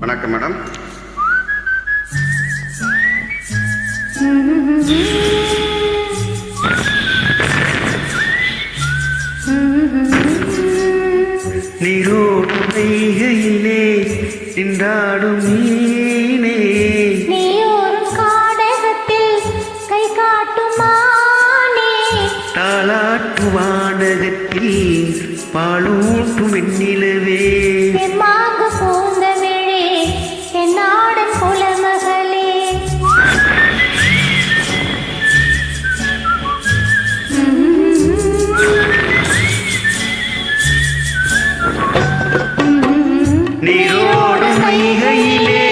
வணக்கம் மேடம். நீரோடும் வைகையிலே நின்றாடும் மீனே, நீயோரும் காடகத்தில் கை காட்டும் மானே, தாளாட்டு வானகத்தில் பாலூட்டும் வெண்ணிலவே, தெம்மாங்கு பூந்தமிழே தென்னாடன் குலமகளே. நீரோடும் வைகையிலே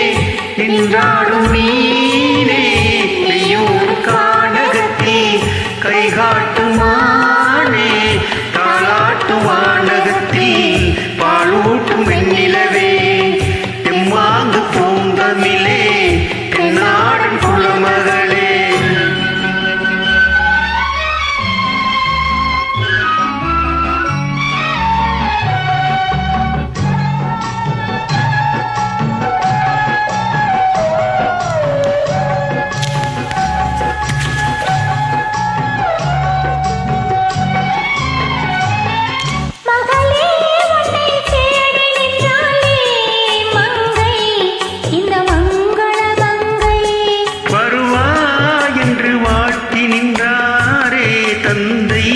நின்றாடும் மீனே, நீயோரும் கானகத்தில் கை காட்டும் மானே, தாளாட்டு வானகத்தில் பாலூட்டும் வெண்ணிலவே, தெம்மாங்கு பூந்தமிழே தென்னாடன் குலமகளே. மகளே உன்னை தேடி நின்றாளே மங்கை, இந்த மங்கள மங்கை. வருவா என்று வாழ்த்தி நின்றாரே தந்தை,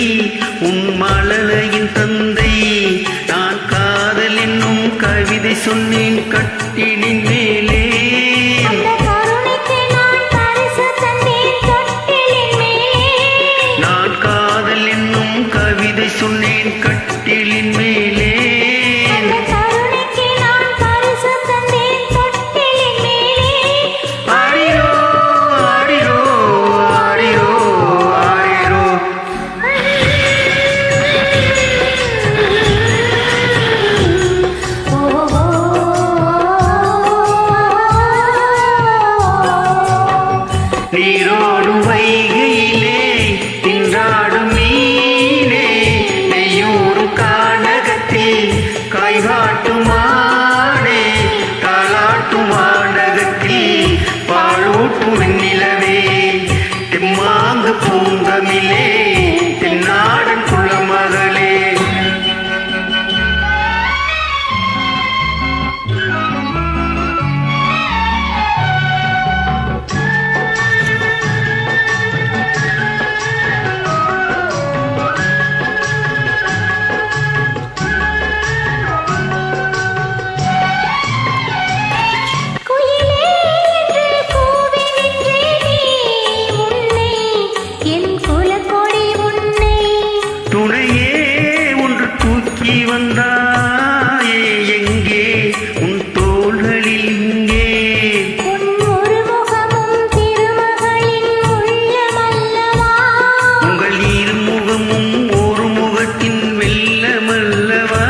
உன் மழலையின் தந்தை. நான் காதல் என்னும் கவிதை சொன்னேன் கட்டிலின் மேலே, அந்த கருணைக்கு நான் பரிசு தந்தேன் தொட்டிலின் மேலே. நான் காதல் என்னும் கவிதை சொன்னேன் கட்டிலின் மேலே. அந்த கருணைக்கு நான் பரிசு தந்தேன் தொட்டிலின் மேலே. ஆடிரோ ஆடிரோ ஆடிரோ ஆடிரோ. நீரோடும் வைகையிலே நின்றாடும் மீனே, நெய்யூரும் கானகத்தில் கைகாட்டும் மானே, தாளாட்டும் வானகத்தில் பாலூட்டும் வெண்ணிலவே, தெம்மாங்கு பூந்தமிழே தென்னாடன் குலமகளே. குயிலே என்று கூவி நின்றேனே உன்னை, என் குலக்கொடி உன்னை. துணையே ஒன்று தூக்கி வந்தாயே எங்கே, உன் தோள்களில் இங்கே. உன் ஒரு முகமும் திருமகளின் உள்ளமல்லவா. உங்கள் இருமுகமும் ஒரு முகத்தின் வெல்லமல்லவா.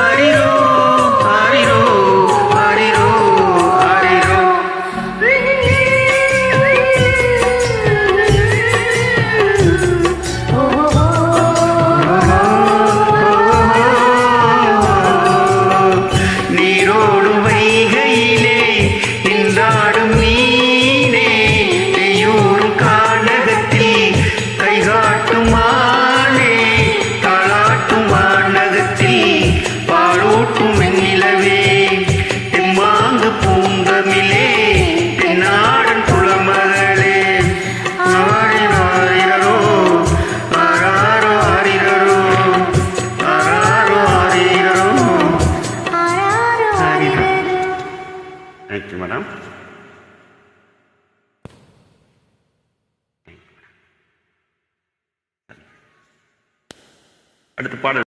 ஆரிரோ ஆரிரோ ஆரிரோ ஆரிரோ. நீரோடும் வைகையிலே நின்றாடும் மீனே, நெய்யூரும் கானகத்தில் கைகாட்டும் மானே, தாளாட்டும் வானகத்தில் பாலூட்டும் வெண்ணிலவே, தெம்மாங்கு பூந்தமிழே தென்னாடன் குலமகளே. ஆரிரோ ஆரிரோ ஆராரோ ஆரிரோ ஆராரோ ஆரிரோ. ஆராரோ ஆரிரோ. Thank you madam. அடுத்த பாடல்.